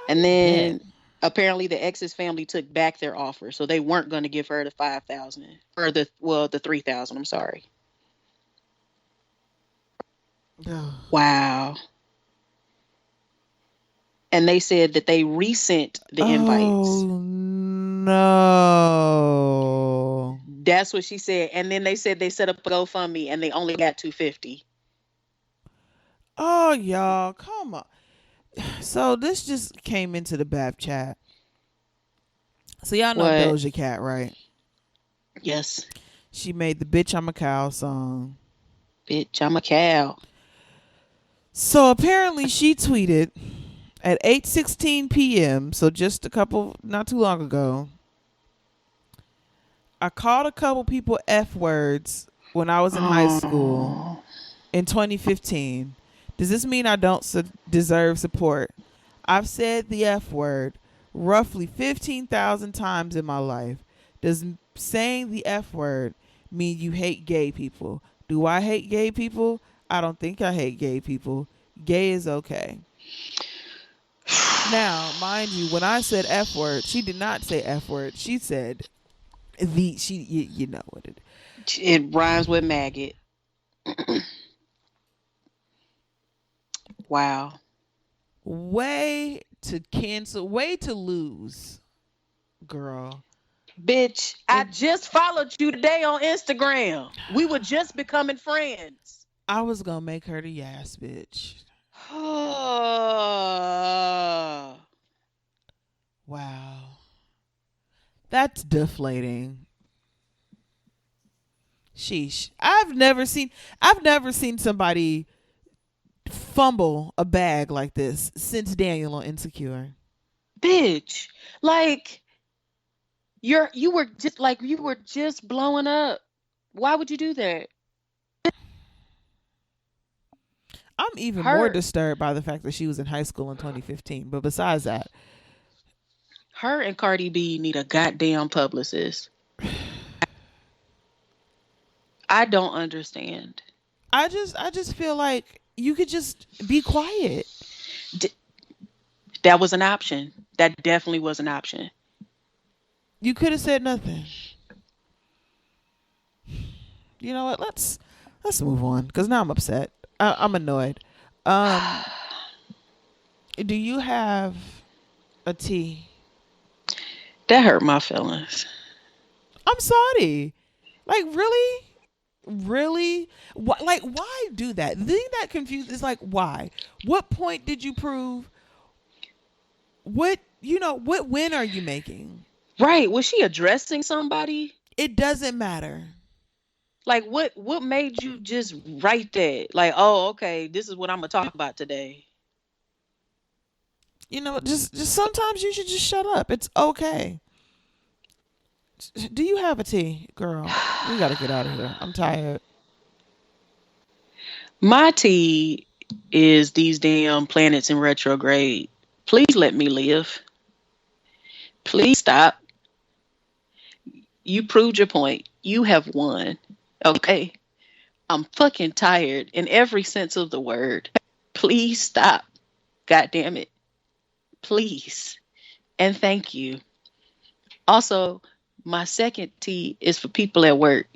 And then apparently the ex's family took back their offer. So they weren't going to give her the $5,000 or the $3,000. I'm sorry. Wow. And they said that they resent the invites. Oh, no. That's what she said. And then they said they set up a GoFundMe and they only got $250. Oh, y'all, come on. So this just came into the BAP chat. So y'all know Doja Cat, right? Yes. She made the Bitch I'm a Cow song. Bitch, I'm a cow. So apparently she tweeted at 8:16 p.m., so just not too long ago, I called a couple people F words when I was in high school in 2015. Does this mean I don't deserve support? I've said the F word roughly 15,000 times in my life. Does saying the F word mean you hate gay people? Do I hate gay people? I don't think I hate gay people. Gay is okay. Now, mind you, when I said F word, she did not say F word. She said you know what it is. It rhymes with maggot. Wow. Way to cancel, way to lose, girl. Bitch, I just followed you today on Instagram. We were just becoming friends. I was gonna make her the yes bitch. Wow. That's deflating. Sheesh. I've never seen somebody fumble a bag like this since Daniel on Insecure. Bitch, like you were just blowing up. Why would you do that? I'm even more disturbed by the fact that she was in high school in 2015. But besides that, her and Cardi B need a goddamn publicist. I don't understand. I just feel like you could just be quiet. That was an option. That definitely was an option. You could have said nothing. You know what? Let's move on because now I'm upset. I'm annoyed. Do you have a tea? That hurt my feelings. I'm sorry. Like, really? Like, why do that? The thing that confused is like, why? What point did you prove? What win are you making? Right. Was she addressing somebody? It doesn't matter. Like, what made you just write that? Like, oh, okay, this is what I'm going to talk about today. You know, just sometimes you should just shut up. It's okay. Do you have a tea, girl? We got to get out of here. I'm tired. My tea is these damn planets in retrograde. Please let me live. Please stop. You proved your point. You have won. Okay? I'm fucking tired in every sense of the word. Please stop. God damn it. Please. And thank you. Also, my second T is for people at work.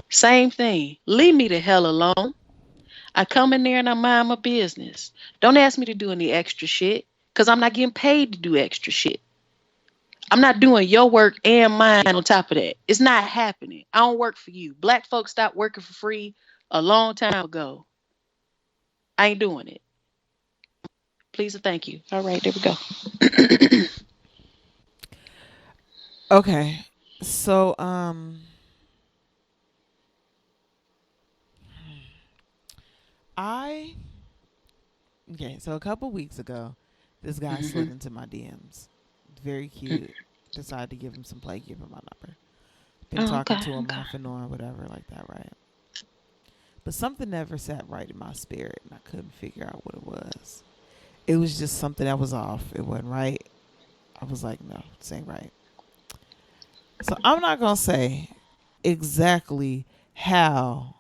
Same thing. Leave me the hell alone. I come in there and I mind my business. Don't ask me to do any extra shit because I'm not getting paid to do extra shit. I'm not doing your work and mine on top of that. It's not happening. I don't work for you. Black folks stopped working for free a long time ago. I ain't doing it. Please and thank you. All right, there we go. Okay. So, so a couple weeks ago, this guy slid into my DMs. Very cute. Decided to give him some play, give him my number. Been talking to him off and on, whatever, like that, right? But something never sat right in my spirit, and I couldn't figure out what it was. It was just something that was off. It wasn't right. I was like, no, this ain't right. So I'm not going to say exactly how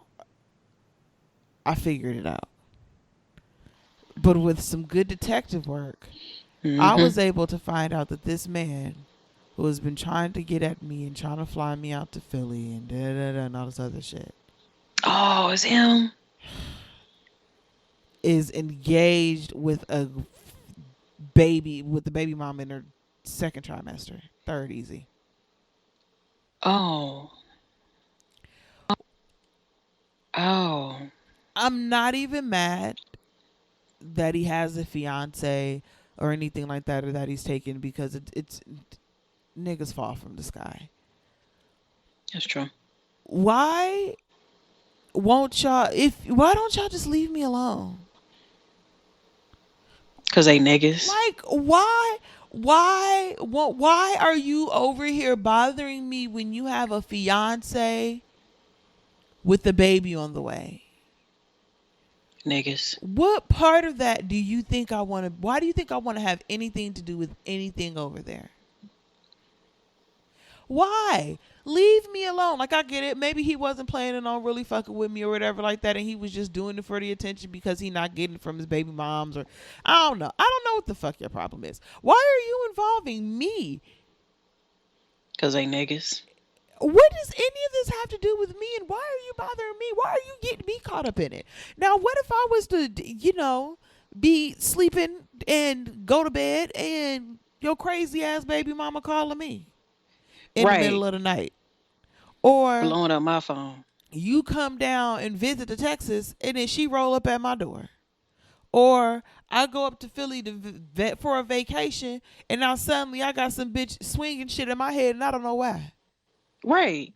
I figured it out. But with some good detective work, I was able to find out that this man who has been trying to get at me and trying to fly me out to Philly and da-da-da and all this other shit. Oh, it's him? Is engaged with the baby mom in her second trimester. Third easy. Oh. Oh. I'm not even mad that he has a fiance or anything like that, or that he's taken, because it's niggas fall from the sky. That's true. Why don't y'all just leave me alone? Cause they niggas. Like, why are you over here bothering me when you have a fiance with the baby on the way? Niggas. What part of that do you think I want to? Why do you think I want to have anything to do with anything over there? Why? Leave me alone. Like, I get it. Maybe he wasn't planning on really fucking with me or whatever like that, and he was just doing it for the attention because he not getting it from his baby moms, or I don't know. I don't know what the fuck your problem is. Why are you involving me? Cause they niggas. What does any of this have to do with me, and why are you bothering me? Why are you getting me caught up in it? Now, what if I was to, be sleeping and go to bed and your crazy ass baby mama calling me in the middle of the night? Or blowing up my phone. You come down and visit the Texas, and then she roll up at my door. Or I go up to Philly for a vacation, and now suddenly I got some bitch swinging shit in my head, and I don't know why. Right.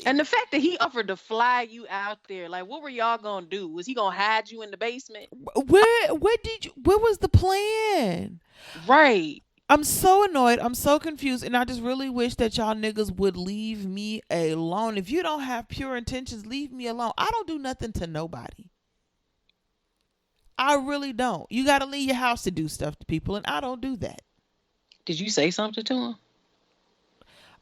And the fact that he offered to fly you out there, like, what were y'all gonna do? Was he gonna hide you in the basement? What was the plan? Right. I'm so annoyed. I'm so confused. And I just really wish that y'all niggas would leave me alone. If you don't have pure intentions, leave me alone. I don't do nothing to nobody. I really don't. You got to leave your house to do stuff to people, and I don't do that. Did you say something to him?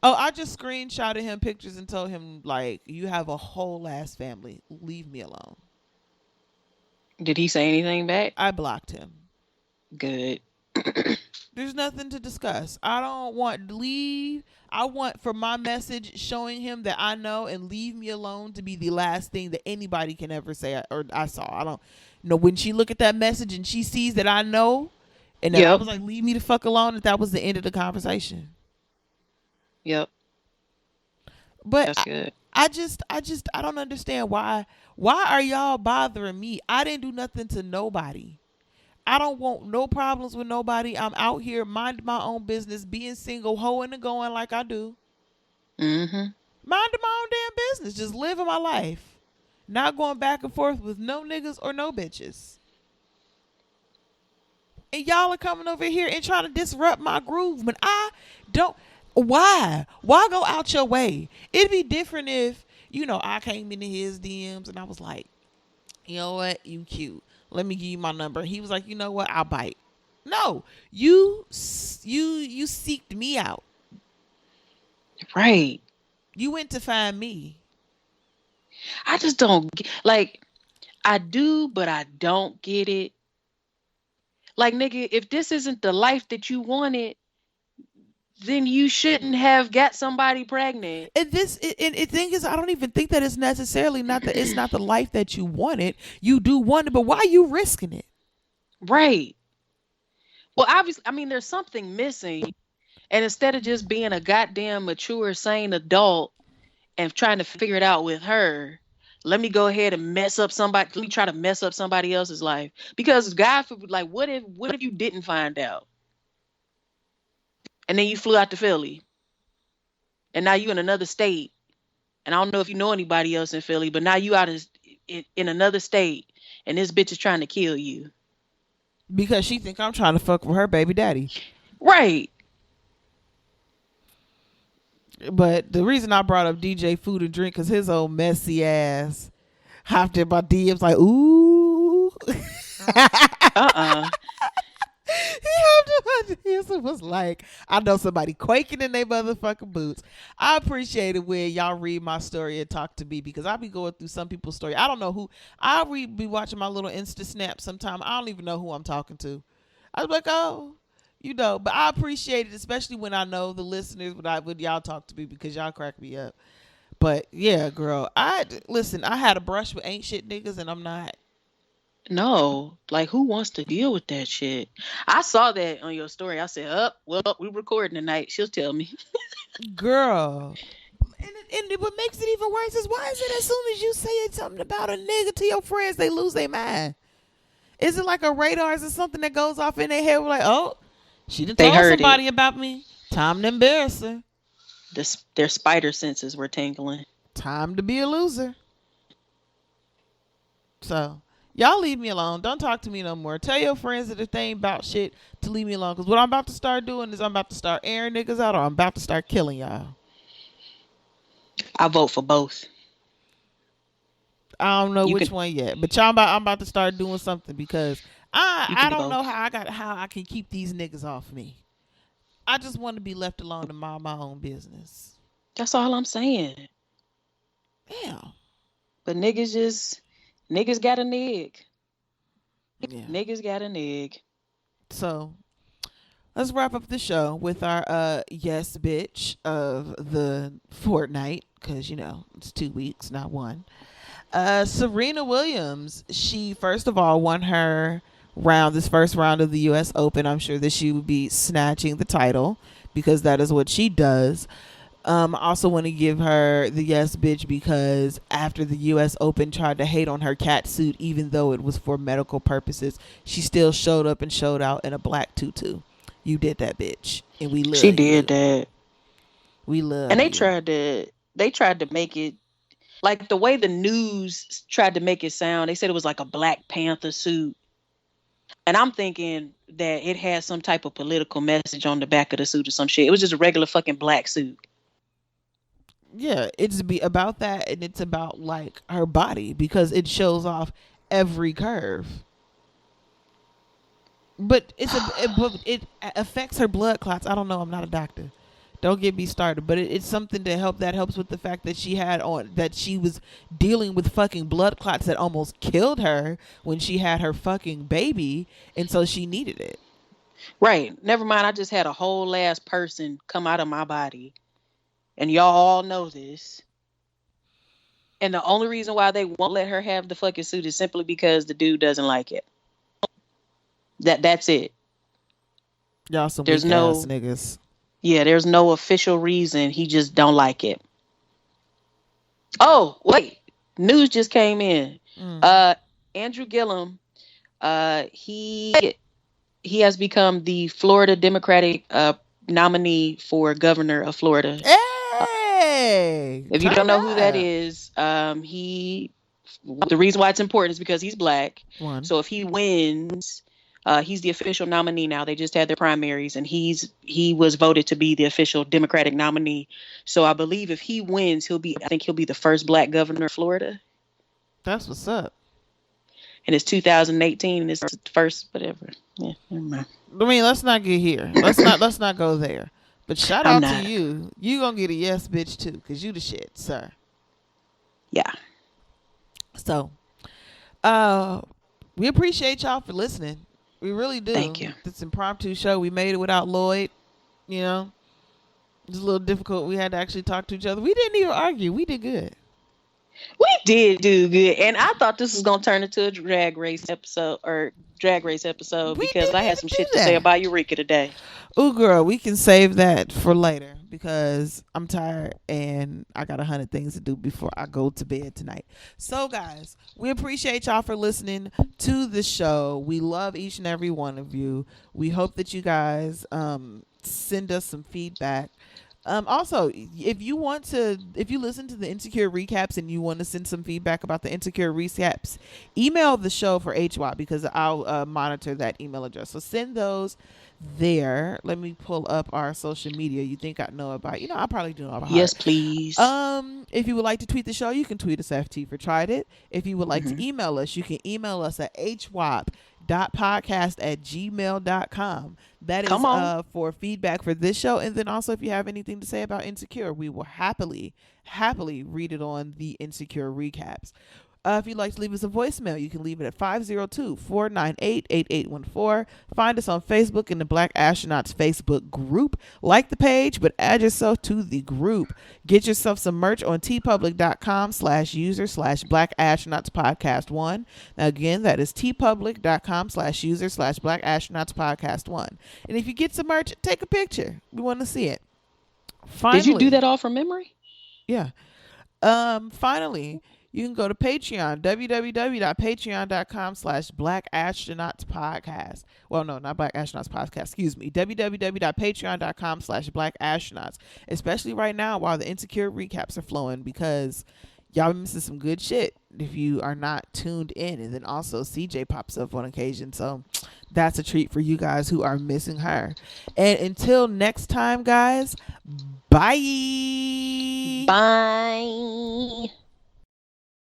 Oh, I just screenshotted him pictures and told him, like, you have a whole ass family. Leave me alone. Did he say anything back? I blocked him. Good. There's nothing to discuss. I don't want to leave. I want for my message showing him that I know and leave me alone to be the last thing that anybody can ever say or I saw. I don't know when she look at that message and she sees that I know and that I was like, leave me the fuck alone, that was the end of the conversation. Yep. But that's good. I don't understand why are y'all bothering me? I didn't do nothing to nobody. I don't want no problems with nobody. I'm out here minding my own business, being single, hoeing and going like I do. Minding my own damn business, just living my life. Not going back and forth with no niggas or no bitches. And y'all are coming over here and trying to disrupt my groove when I don't. Why? Why go out your way? It'd be different if, I came into his DMs and I was like, you know what? You cute. Let me give you my number. He was like, you know what? I'll bite. No, you seeked me out. Right. You went to find me. I just don't I do, but I don't get it. Like, nigga, if this isn't the life that you wanted, then you shouldn't have got somebody pregnant. And the thing is, I don't even think that it's necessarily it's not the life that you wanted. You do want it, but why are you risking it? Right. Well, obviously, there's something missing. And instead of just being a goddamn mature, sane adult and trying to figure it out with her, let me go ahead and let me try to mess up somebody else's life. Because God, like, what if you didn't find out? And then you flew out to Philly. And now you in another state. And I don't know if you know anybody else in Philly, but now you out in another state. And this bitch is trying to kill you. Because she think I'm trying to fuck with her baby daddy. Right. But the reason I brought up DJ Food and Drink, because his old messy ass hopped in my DMs like, ooh. Uh-uh. He hopped in my DMs was like, I know somebody quaking in their motherfucking boots. I appreciate it when y'all read my story and talk to me, because I be going through some people's story. I don't know who. Be watching my little Insta snap sometime. I don't even know who I'm talking to. I was like, oh, but I appreciate it, especially when I know the listeners, when y'all talk to me, because y'all crack me up. But yeah, girl, I had a brush with ain't shit niggas, and I'm not. No, like, who wants to deal with that shit? I saw that on your story. I said, we're recording tonight. She'll tell me. Girl. And what makes it even worse is, why is it as soon as you say something about a nigga to your friends, they lose their mind? Is it like a radar? Is it something that goes off in their head? We're like, oh, she done told somebody about me. Time to embarrass her. Their spider senses were tingling. Time to be a loser. So, y'all leave me alone. Don't talk to me no more. Tell your friends that if they ain't about shit to leave me alone. Because what I'm about to start doing is I'm about to start airing niggas out, or I'm about to start killing y'all. I vote for both. I don't know which one yet, but I'm about to start doing something, because I don't know how I can keep these niggas off me. I just want to be left alone to mind my own business. That's all I'm saying. Damn. But niggas got a nig. Yeah. Niggas got a nig. So let's wrap up the show with our yes bitch of the fortnight, because it's 2 weeks, not one. Serena Williams, she first of all won her this first round of the U.S. Open. I'm sure that she would be snatching the title, because that is what she does. I also want to give her the yes bitch, because after the U.S. Open tried to hate on her cat suit, even though it was for medical purposes, she still showed up and showed out in a black tutu. You did that, bitch, and we love you. She did that. We love and you. They tried to make it like the way the news tried to make it sound. They said it was like a Black Panther suit. And I'm thinking that it had some type of political message on the back of the suit or some shit. It was just a regular fucking black suit. Yeah, it's about that, and it's about like her body, because it shows off every curve. But it affects her blood clots. I don't know. I'm not a doctor. Don't get me started. But it's something that helps with the fact that she was dealing with fucking blood clots that almost killed her when she had her fucking baby, and so she needed it. Right. Never mind. I just had a whole ass person come out of my body, and y'all all know this. And the only reason why they won't let her have the fucking suit is simply because the dude doesn't like it. That's it. Y'all some weak ass niggas. Yeah, there's no official reason. He just don't like it. Oh, wait. News just came in. Andrew Gillum, he has become the Florida Democratic nominee for governor of Florida. Hey! If you don't know who that is, the reason why it's important is because he's black. So if he wins, he's the official nominee now. They just had their primaries, and he was voted to be the official Democratic nominee. So I believe if he wins, he'll be the first black governor of Florida. That's what's up. And it's 2018, and it's the first whatever. Yeah, never mind. I mean, let's not get here. Let's not go there. But shout out to you. You gonna get a yes bitch too, because you the shit, sir. Yeah. So, we appreciate y'all for listening. We really do. Thank you. This impromptu show, we made it without Lloyd. It's a little difficult. We had to actually talk to each other. We didn't even argue. We did good. We did do good. And I thought this was going to turn into a drag race episode because I had some shit to say about Eureka today. Ooh, girl, we can save that for later, because I'm tired and I got 100 things to do before I go to bed tonight. So, guys, we appreciate y'all for listening to the show. We love each and every one of you. We hope that you guys send us some feedback. Also, if you listen to the Insecure recaps and you want to send some feedback about the Insecure recaps, email the show for HWAP, because I'll monitor that email address. So send those there. Let me pull up our social media. You think I know about? I probably do know about. Yes, please. If you would like to tweet the show, you can tweet us FT for Tried It. If you would like to email us, you can email us at hwap insecure.podcast@gmail.com. That is Come on. for feedback for this show. And then also, if you have anything to say about Insecure, we will happily read it on the Insecure recaps. If you'd like to leave us a voicemail, you can leave it at 502-498-8814. Find us on Facebook in the Black Astronauts Facebook group. Like the page, but add yourself to the group. Get yourself some merch on tpublic.com/user/Black Astronauts Podcast 1. Now, again, that is tpublic.com/user/Black Astronauts Podcast 1. And if you get some merch, take a picture. We want to see it. Finally, Did you do that all from memory? Yeah. Finally, you can go to Patreon, www.patreon.com/Black Astronauts Podcast. Well, no, not Black Astronauts Podcast. Excuse me. www.patreon.com/Black Astronauts. Especially right now while the Insecure recaps are flowing, because y'all been missing some good shit if you are not tuned in. And then also CJ pops up on occasion. So that's a treat for you guys who are missing her. And until next time, guys, bye. Bye.